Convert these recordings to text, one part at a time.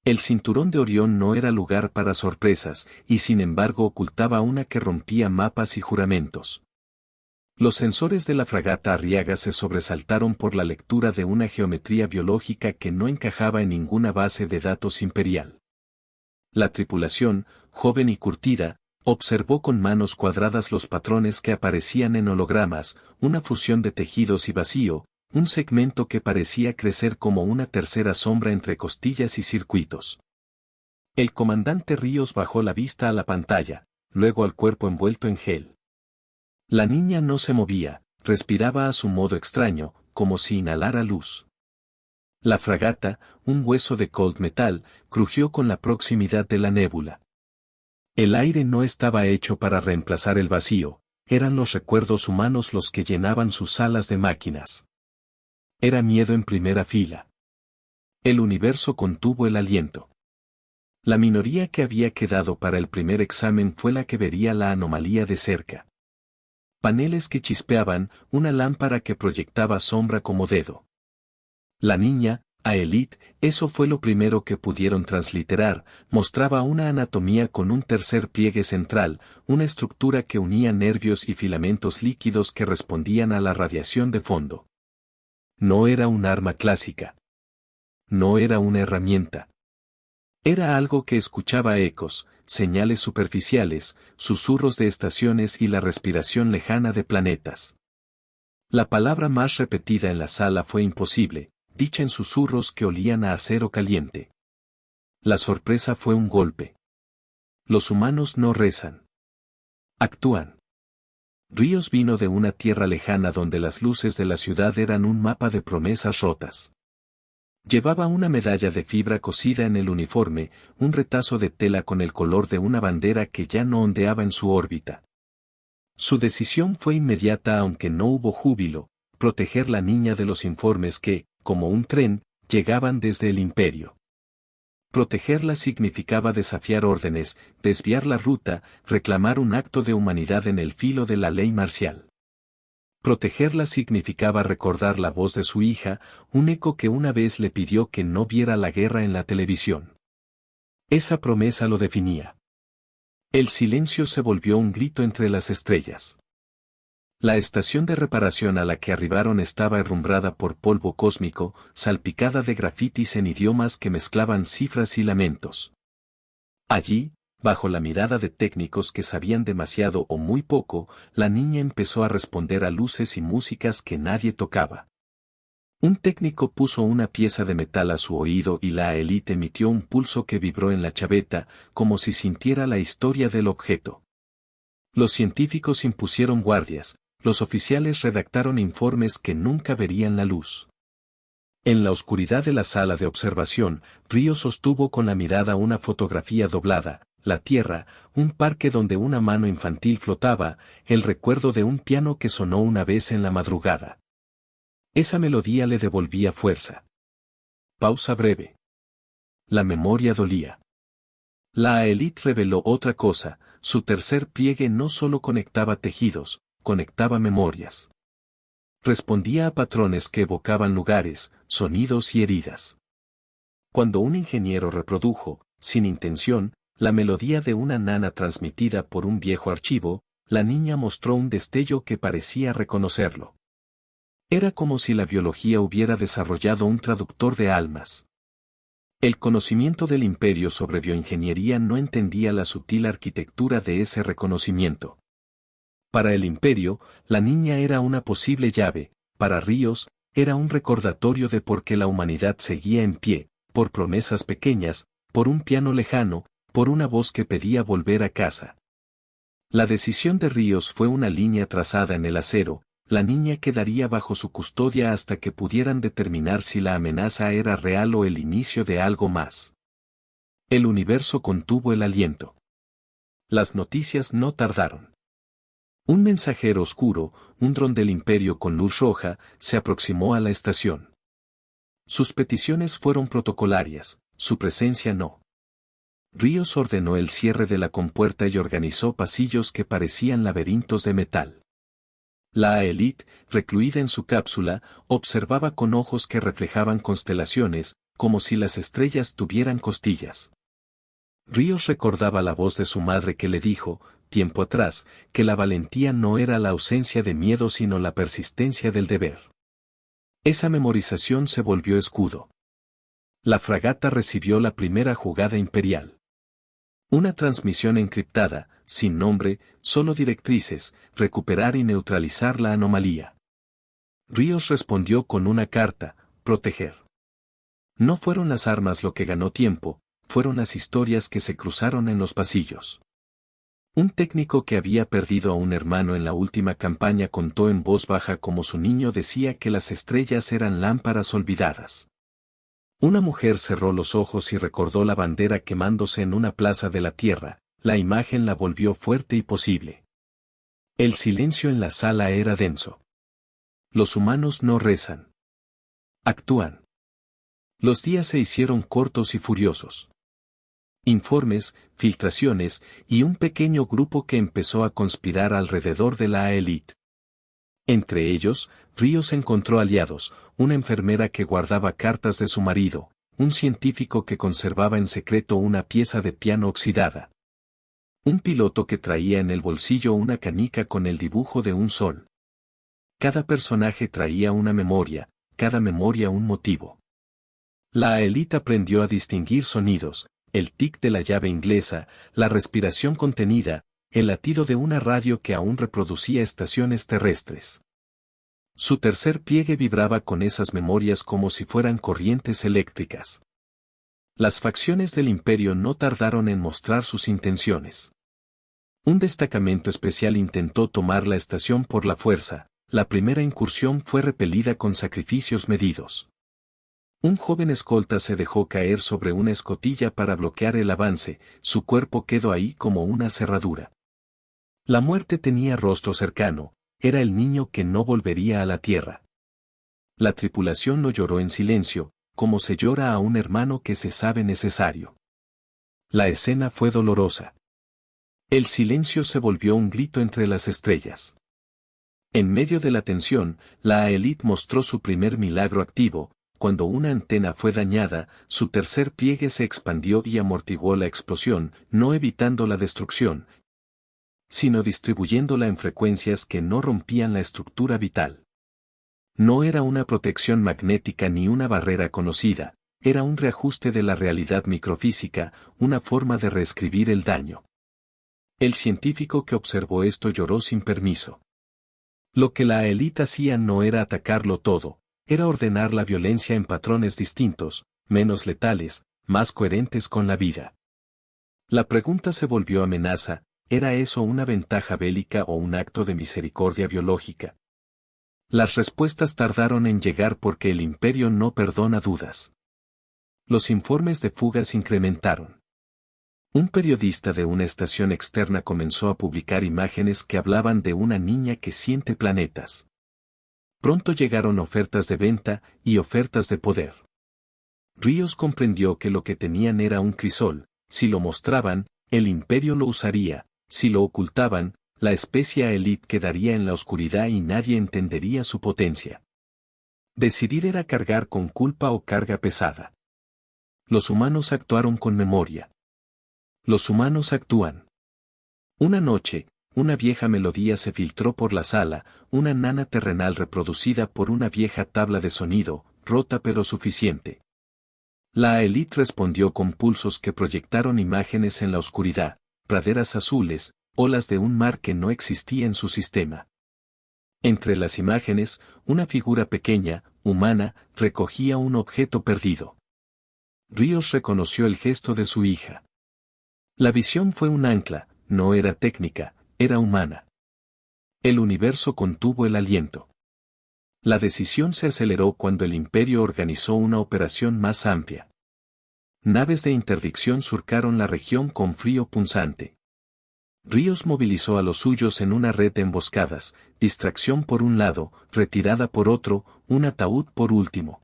El cinturón de Orión no era lugar para sorpresas, y sin embargo ocultaba una que rompía mapas y juramentos. Los sensores de la fragata Arriaga se sobresaltaron por la lectura de una geometría biológica que no encajaba en ninguna base de datos imperial. La tripulación, joven y curtida, observó con manos cuadradas los patrones que aparecían en hologramas, una fusión de tejidos y vacío, un segmento que parecía crecer como una tercera sombra entre costillas y circuitos. El comandante Ríos bajó la vista a la pantalla, luego al cuerpo envuelto en gel. La niña no se movía, respiraba a su modo extraño, como si inhalara luz. La fragata, un hueso de cold metal, crujió con la proximidad de la nébula. El aire no estaba hecho para reemplazar el vacío, eran los recuerdos humanos los que llenaban sus salas de máquinas. Era miedo en primera fila. El universo contuvo el aliento. La minoría que había quedado para el primer examen fue la que vería la anomalía de cerca. Paneles que chispeaban, una lámpara que proyectaba sombra como dedo. La niña, Aelith, eso fue lo primero que pudieron transliterar, mostraba una anatomía con un tercer pliegue central, una estructura que unía nervios y filamentos líquidos que respondían a la radiación de fondo. No era un arma clásica. No era una herramienta. Era algo que escuchaba ecos, señales superficiales, susurros de estaciones y la respiración lejana de planetas. La palabra más repetida en la sala fue imposible, dicha en susurros que olían a acero caliente. La sorpresa fue un golpe. Los humanos no rezan. Actúan. Ríos vino de una tierra lejana donde las luces de la ciudad eran un mapa de promesas rotas. Llevaba una medalla de fibra cosida en el uniforme, un retazo de tela con el color de una bandera que ya no ondeaba en su órbita. Su decisión fue inmediata aunque no hubo júbilo, proteger la niña de los informes que, como un tren, llegaban desde el imperio. Protegerla significaba desafiar órdenes, desviar la ruta, reclamar un acto de humanidad en el filo de la ley marcial. Protegerla significaba recordar la voz de su hija, un eco que una vez le pidió que no viera la guerra en la televisión. Esa promesa lo definía. El silencio se volvió un grito entre las estrellas. La estación de reparación a la que arribaron estaba herrumbrada por polvo cósmico, salpicada de grafitis en idiomas que mezclaban cifras y lamentos. Allí, bajo la mirada de técnicos que sabían demasiado o muy poco, la niña empezó a responder a luces y músicas que nadie tocaba. Un técnico puso una pieza de metal a su oído y la Aelith emitió un pulso que vibró en la chaveta, como si sintiera la historia del objeto. Los científicos impusieron guardias, los oficiales redactaron informes que nunca verían la luz. En la oscuridad de la sala de observación, Río sostuvo con la mirada una fotografía doblada, la Tierra, un parque donde una mano infantil flotaba, el recuerdo de un piano que sonó una vez en la madrugada. Esa melodía le devolvía fuerza. Pausa breve. La memoria dolía. La Aelith reveló otra cosa, su tercer pliegue no solo conectaba tejidos, conectaba memorias. Respondía a patrones que evocaban lugares, sonidos y heridas. Cuando un ingeniero reprodujo, sin intención, la melodía de una nana transmitida por un viejo archivo, la niña mostró un destello que parecía reconocerlo. Era como si la biología hubiera desarrollado un traductor de almas. El conocimiento del imperio sobre bioingeniería no entendía la sutil arquitectura de ese reconocimiento. Para el imperio, la niña era una posible llave, para Ríos, era un recordatorio de por qué la humanidad seguía en pie, por promesas pequeñas, por un piano lejano, por una voz que pedía volver a casa. La decisión de Ríos fue una línea trazada en el acero, la niña quedaría bajo su custodia hasta que pudieran determinar si la amenaza era real o el inicio de algo más. El universo contuvo el aliento. Las noticias no tardaron. Un mensajero oscuro, un dron del imperio con luz roja, se aproximó a la estación. Sus peticiones fueron protocolarias, su presencia no. Ríos ordenó el cierre de la compuerta y organizó pasillos que parecían laberintos de metal. La Aelith, recluida en su cápsula, observaba con ojos que reflejaban constelaciones, como si las estrellas tuvieran costillas. Ríos recordaba la voz de su madre que le dijo, tiempo atrás, que la valentía no era la ausencia de miedo sino la persistencia del deber. Esa memorización se volvió escudo. La fragata recibió la primera jugada imperial. Una transmisión encriptada, sin nombre, solo directrices, recuperar y neutralizar la anomalía. Ríos respondió con una carta, proteger. No fueron las armas lo que ganó tiempo, fueron las historias que se cruzaron en los pasillos. Un técnico que había perdido a un hermano en la última campaña contó en voz baja como su niño decía que las estrellas eran lámparas olvidadas. Una mujer cerró los ojos y recordó la bandera quemándose en una plaza de la tierra, la imagen la volvió fuerte y posible. El silencio en la sala era denso. Los humanos no rezan. Actúan. Los días se hicieron cortos y furiosos. Informes, filtraciones, y un pequeño grupo que empezó a conspirar alrededor de la élite. Entre ellos, Ríos encontró aliados, una enfermera que guardaba cartas de su marido, un científico que conservaba en secreto una pieza de piano oxidada. Un piloto que traía en el bolsillo una canica con el dibujo de un sol. Cada personaje traía una memoria, cada memoria un motivo. La élite aprendió a distinguir sonidos, el tic de la llave inglesa, la respiración contenida, el latido de una radio que aún reproducía estaciones terrestres. Su tercer pliegue vibraba con esas memorias como si fueran corrientes eléctricas. Las facciones del imperio no tardaron en mostrar sus intenciones. Un destacamento especial intentó tomar la estación por la fuerza, la primera incursión fue repelida con sacrificios medidos. Un joven escolta se dejó caer sobre una escotilla para bloquear el avance, su cuerpo quedó ahí como una cerradura. La muerte tenía rostro cercano, era el niño que no volvería a la tierra. La tripulación lo lloró en silencio, como se llora a un hermano que se sabe necesario. La escena fue dolorosa. El silencio se volvió un grito entre las estrellas. En medio de la tensión, la élite mostró su primer milagro activo. Cuando una antena fue dañada, su tercer pliegue se expandió y amortiguó la explosión, no evitando la destrucción, sino distribuyéndola en frecuencias que no rompían la estructura vital. No era una protección magnética ni una barrera conocida, era un reajuste de la realidad microfísica, una forma de reescribir el daño. El científico que observó esto lloró sin permiso. Lo que la élite hacía no era atacarlo todo, era ordenar la violencia en patrones distintos, menos letales, más coherentes con la vida. La pregunta se volvió amenaza, ¿era eso una ventaja bélica o un acto de misericordia biológica? Las respuestas tardaron en llegar porque el imperio no perdona dudas. Los informes de fugas incrementaron. Un periodista de una estación externa comenzó a publicar imágenes que hablaban de una niña que siente planetas. Pronto llegaron ofertas de venta y ofertas de poder. Ríos comprendió que lo que tenían era un crisol, si lo mostraban, el imperio lo usaría, si lo ocultaban, la especie élite quedaría en la oscuridad y nadie entendería su potencia. Decidir era cargar con culpa o carga pesada. Los humanos actuaron con memoria. Los humanos actúan. Una noche, una vieja melodía se filtró por la sala, una nana terrenal reproducida por una vieja tabla de sonido, rota pero suficiente. La élite respondió con pulsos que proyectaron imágenes en la oscuridad, praderas azules, olas de un mar que no existía en su sistema. Entre las imágenes, una figura pequeña, humana, recogía un objeto perdido. Ríos reconoció el gesto de su hija. La visión fue un ancla, no era técnica, era humana. El universo contuvo el aliento. La decisión se aceleró cuando el imperio organizó una operación más amplia. Naves de interdicción surcaron la región con frío punzante. Ríos movilizó a los suyos en una red de emboscadas, distracción por un lado, retirada por otro, un ataúd por último.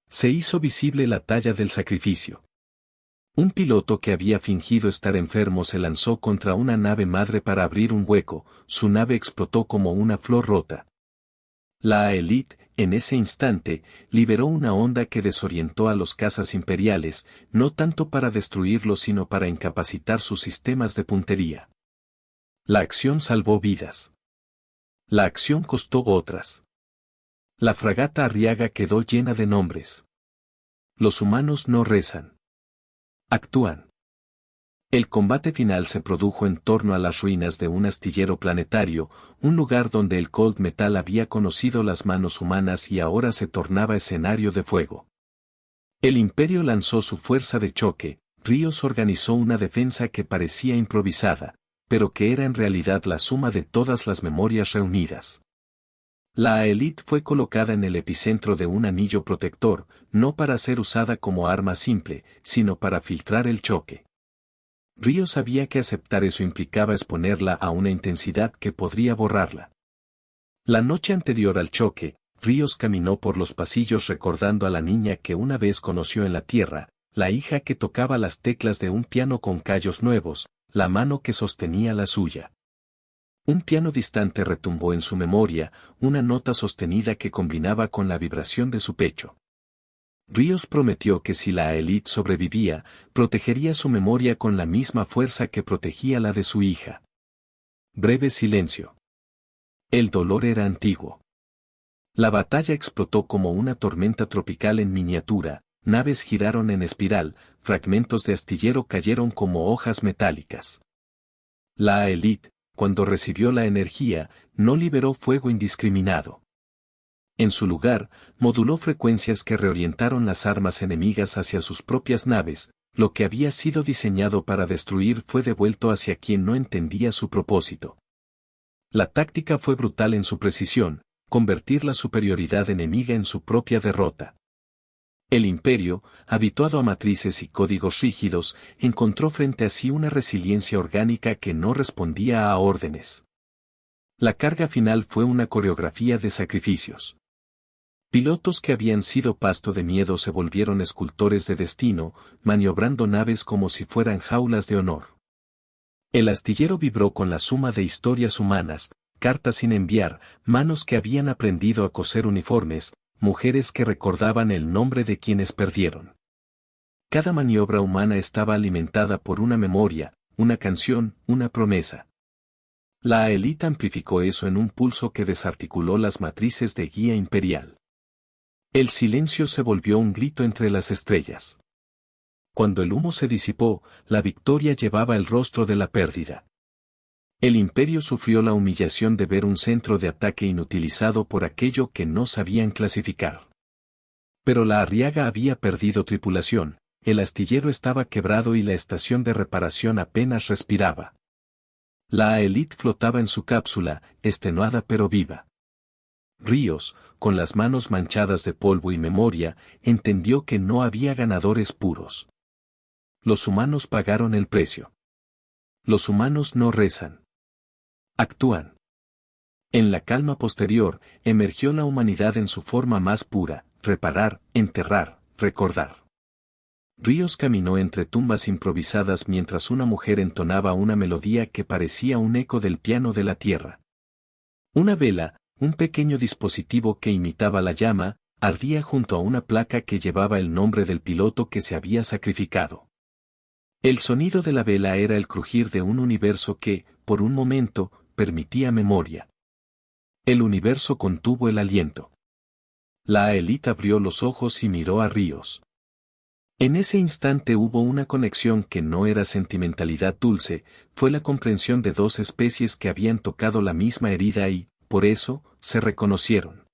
Se hizo visible la talla del sacrificio. Un piloto que había fingido estar enfermo se lanzó contra una nave madre para abrir un hueco, su nave explotó como una flor rota. La Aelith, en ese instante, liberó una onda que desorientó a los cazas imperiales, no tanto para destruirlos sino para incapacitar sus sistemas de puntería. La acción salvó vidas. La acción costó otras. La fragata Arriaga quedó llena de nombres. Los humanos no rezan. Actúan. El combate final se produjo en torno a las ruinas de un astillero planetario, un lugar donde el Cold Metal había conocido las manos humanas y ahora se tornaba escenario de fuego. El Imperio lanzó su fuerza de choque, Ríos organizó una defensa que parecía improvisada, pero que era en realidad la suma de todas las memorias reunidas. La Aelith fue colocada en el epicentro de un anillo protector, no para ser usada como arma simple, sino para filtrar el choque. Ríos sabía que aceptar eso implicaba exponerla a una intensidad que podría borrarla. La noche anterior al choque, Ríos caminó por los pasillos recordando a la niña que una vez conoció en la Tierra, la hija que tocaba las teclas de un piano con callos nuevos, la mano que sostenía la suya. Un piano distante retumbó en su memoria, una nota sostenida que combinaba con la vibración de su pecho. Ríos prometió que si la Aelith sobrevivía, protegería su memoria con la misma fuerza que protegía la de su hija. Breve silencio. El dolor era antiguo. La batalla explotó como una tormenta tropical en miniatura, naves giraron en espiral, fragmentos de astillero cayeron como hojas metálicas. La Aelith, cuando recibió la energía, no liberó fuego indiscriminado. En su lugar, moduló frecuencias que reorientaron las armas enemigas hacia sus propias naves, lo que había sido diseñado para destruir fue devuelto hacia quien no entendía su propósito. La táctica fue brutal en su precisión, convertir la superioridad enemiga en su propia derrota. El Imperio, habituado a matrices y códigos rígidos, encontró frente a sí una resiliencia orgánica que no respondía a órdenes. La carga final fue una coreografía de sacrificios. Pilotos que habían sido pasto de miedo se volvieron escultores de destino, maniobrando naves como si fueran jaulas de honor. El astillero vibró con la suma de historias humanas, cartas sin enviar, manos que habían aprendido a coser uniformes, mujeres que recordaban el nombre de quienes perdieron. Cada maniobra humana estaba alimentada por una memoria, una canción, una promesa. La Aelith amplificó eso en un pulso que desarticuló las matrices de guía imperial. El silencio se volvió un grito entre las estrellas. Cuando el humo se disipó, la victoria llevaba el rostro de la pérdida. El Imperio sufrió la humillación de ver un centro de ataque inutilizado por aquello que no sabían clasificar. Pero la Arriaga había perdido tripulación, el astillero estaba quebrado y la estación de reparación apenas respiraba. La Aelith flotaba en su cápsula, extenuada pero viva. Ríos, con las manos manchadas de polvo y memoria, entendió que no había ganadores puros. Los humanos pagaron el precio. Los humanos no rezan. Actúan. En la calma posterior, emergió la humanidad en su forma más pura, reparar, enterrar, recordar. Ríos caminó entre tumbas improvisadas mientras una mujer entonaba una melodía que parecía un eco del piano de la tierra. Una vela, un pequeño dispositivo que imitaba la llama, ardía junto a una placa que llevaba el nombre del piloto que se había sacrificado. El sonido de la vela era el crujir de un universo que, por un momento, permitía memoria. El universo contuvo el aliento. La Aelith abrió los ojos y miró a Ríos. En ese instante hubo una conexión que no era sentimentalidad dulce, fue la comprensión de dos especies que habían tocado la misma herida y, por eso, se reconocieron.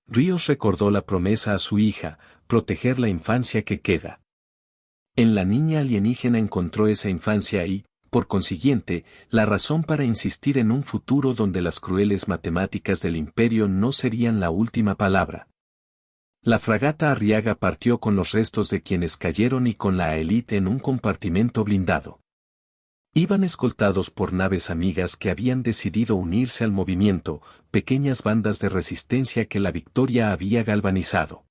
Ríos recordó la promesa a su hija, proteger la infancia que queda. En la niña alienígena encontró esa infancia y, por consiguiente, la razón para insistir en un futuro donde las crueles matemáticas del Imperio no serían la última palabra. La fragata Arriaga partió con los restos de quienes cayeron y con la Aelith en un compartimento blindado. Iban escoltados por naves amigas que habían decidido unirse al movimiento, pequeñas bandas de resistencia que la victoria había galvanizado.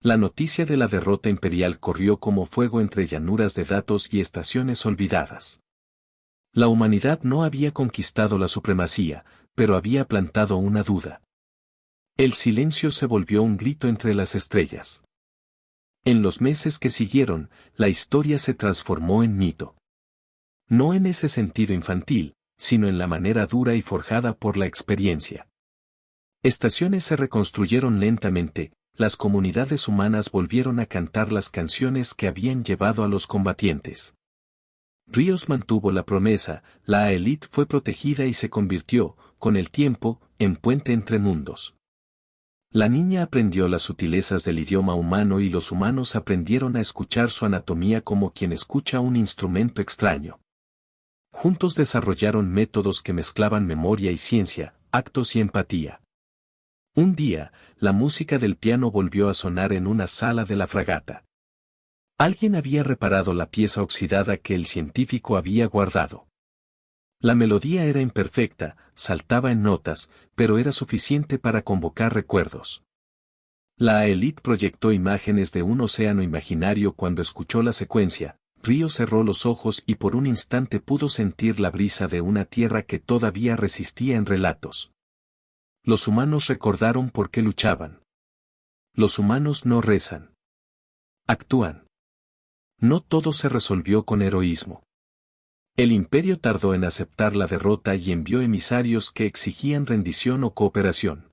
La noticia de la derrota imperial corrió como fuego entre llanuras de datos y estaciones olvidadas. La humanidad no había conquistado la supremacía, pero había plantado una duda. El silencio se volvió un grito entre las estrellas. En los meses que siguieron, la historia se transformó en mito. No en ese sentido infantil, sino en la manera dura y forjada por la experiencia. Estaciones se reconstruyeron lentamente, las comunidades humanas volvieron a cantar las canciones que habían llevado a los combatientes. Ríos mantuvo la promesa, la élite fue protegida y se convirtió, con el tiempo, en puente entre mundos. La niña aprendió las sutilezas del idioma humano y los humanos aprendieron a escuchar su anatomía como quien escucha un instrumento extraño. Juntos desarrollaron métodos que mezclaban memoria y ciencia, actos y empatía. Un día, la música del piano volvió a sonar en una sala de la fragata. Alguien había reparado la pieza oxidada que el científico había guardado. La melodía era imperfecta, saltaba en notas, pero era suficiente para convocar recuerdos. La élite proyectó imágenes de un océano imaginario cuando escuchó la secuencia. Río cerró los ojos y por un instante pudo sentir la brisa de una tierra que todavía resistía en relatos. Los humanos recordaron por qué luchaban. Los humanos no rezan. Actúan. No todo se resolvió con heroísmo. El imperio tardó en aceptar la derrota y envió emisarios que exigían rendición o cooperación.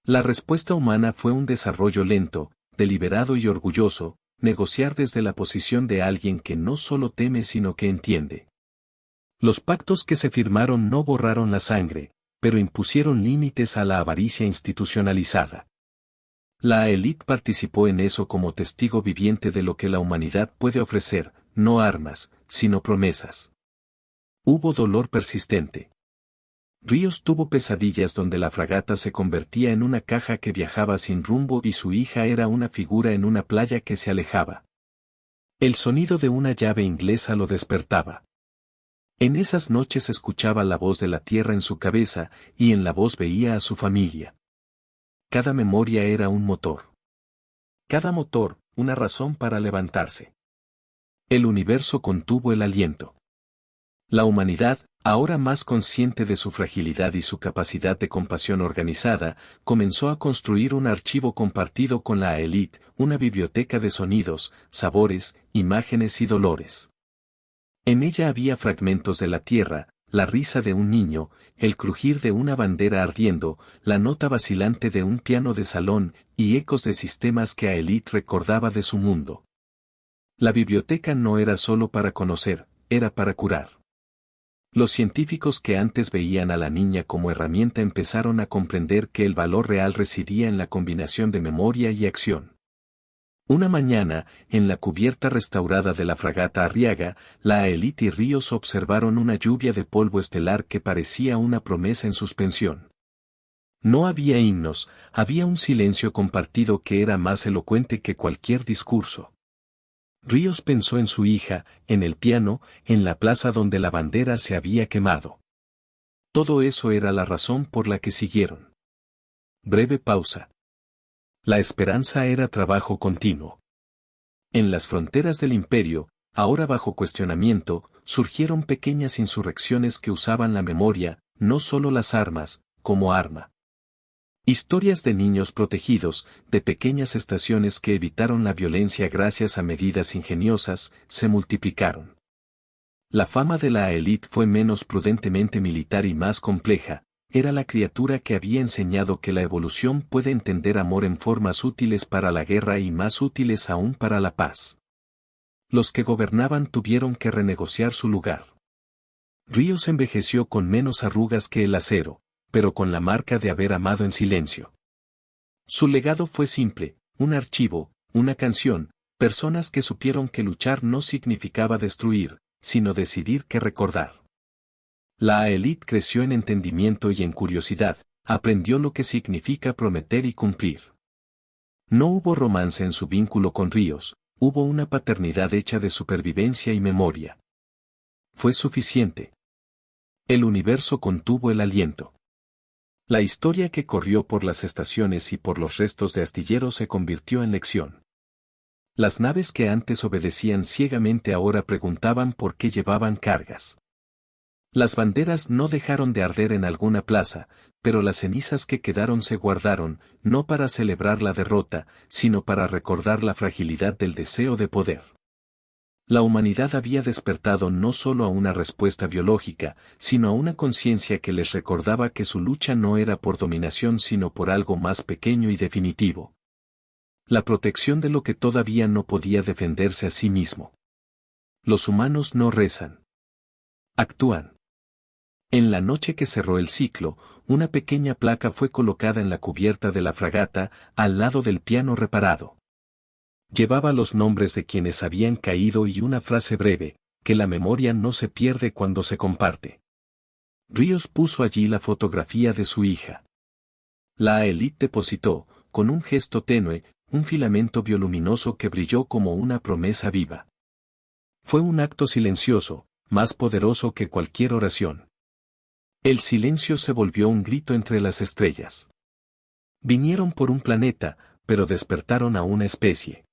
La respuesta humana fue un desarrollo lento, deliberado y orgulloso, negociar desde la posición de alguien que no solo teme sino que entiende. Los pactos que se firmaron no borraron la sangre, pero impusieron límites a la avaricia institucionalizada. La élite participó en eso como testigo viviente de lo que la humanidad puede ofrecer, no armas, sino promesas. Hubo dolor persistente. Ríos tuvo pesadillas donde la fragata se convertía en una caja que viajaba sin rumbo y su hija era una figura en una playa que se alejaba. El sonido de una llave inglesa lo despertaba. En esas noches escuchaba la voz de la tierra en su cabeza, y en la voz veía a su familia. Cada memoria era un motor. Cada motor, una razón para levantarse. El universo contuvo el aliento. La humanidad, ahora más consciente de su fragilidad y su capacidad de compasión organizada, comenzó a construir un archivo compartido con la élite, una biblioteca de sonidos, sabores, imágenes y dolores. En ella había fragmentos de la tierra, la risa de un niño, el crujir de una bandera ardiendo, la nota vacilante de un piano de salón, y ecos de sistemas que Aelith recordaba de su mundo. La biblioteca no era solo para conocer, era para curar. Los científicos que antes veían a la niña como herramienta empezaron a comprender que el valor real residía en la combinación de memoria y acción. Una mañana, en la cubierta restaurada de la fragata Arriaga, la Aelith y Ríos observaron una lluvia de polvo estelar que parecía una promesa en suspensión. No había himnos, había un silencio compartido que era más elocuente que cualquier discurso. Ríos pensó en su hija, en el piano, en la plaza donde la bandera se había quemado. Todo eso era la razón por la que siguieron. Breve pausa. La esperanza era trabajo continuo. En las fronteras del imperio, ahora bajo cuestionamiento, surgieron pequeñas insurrecciones que usaban la memoria, no solo las armas, como arma. Historias de niños protegidos, de pequeñas estaciones que evitaron la violencia gracias a medidas ingeniosas, se multiplicaron. La fama de la Aelith fue menos prudentemente militar y más compleja. Era la criatura que había enseñado que la evolución puede entender amor en formas útiles para la guerra y más útiles aún para la paz. Los que gobernaban tuvieron que renegociar su lugar. Ríos envejeció con menos arrugas que el acero, pero con la marca de haber amado en silencio. Su legado fue simple, un archivo, una canción, personas que supieron que luchar no significaba destruir, sino decidir qué recordar. La Aelith creció en entendimiento y en curiosidad, aprendió lo que significa prometer y cumplir. No hubo romance en su vínculo con Ríos, hubo una paternidad hecha de supervivencia y memoria. Fue suficiente. El universo contuvo el aliento. La historia que corrió por las estaciones y por los restos de astilleros se convirtió en lección. Las naves que antes obedecían ciegamente ahora preguntaban por qué llevaban cargas. Las banderas no dejaron de arder en alguna plaza, pero las cenizas que quedaron se guardaron, no para celebrar la derrota, sino para recordar la fragilidad del deseo de poder. La humanidad había despertado no solo a una respuesta biológica, sino a una conciencia que les recordaba que su lucha no era por dominación sino por algo más pequeño y definitivo. La protección de lo que todavía no podía defenderse a sí mismo. Los humanos no rezan. Actúan. En la noche que cerró el ciclo, una pequeña placa fue colocada en la cubierta de la fragata, al lado del piano reparado. Llevaba los nombres de quienes habían caído y una frase breve, que la memoria no se pierde cuando se comparte. Ríos puso allí la fotografía de su hija. La élite depositó, con un gesto tenue, un filamento bioluminoso que brilló como una promesa viva. Fue un acto silencioso, más poderoso que cualquier oración. El silencio se volvió un grito entre las estrellas. Vinieron por un planeta, pero despertaron a una especie.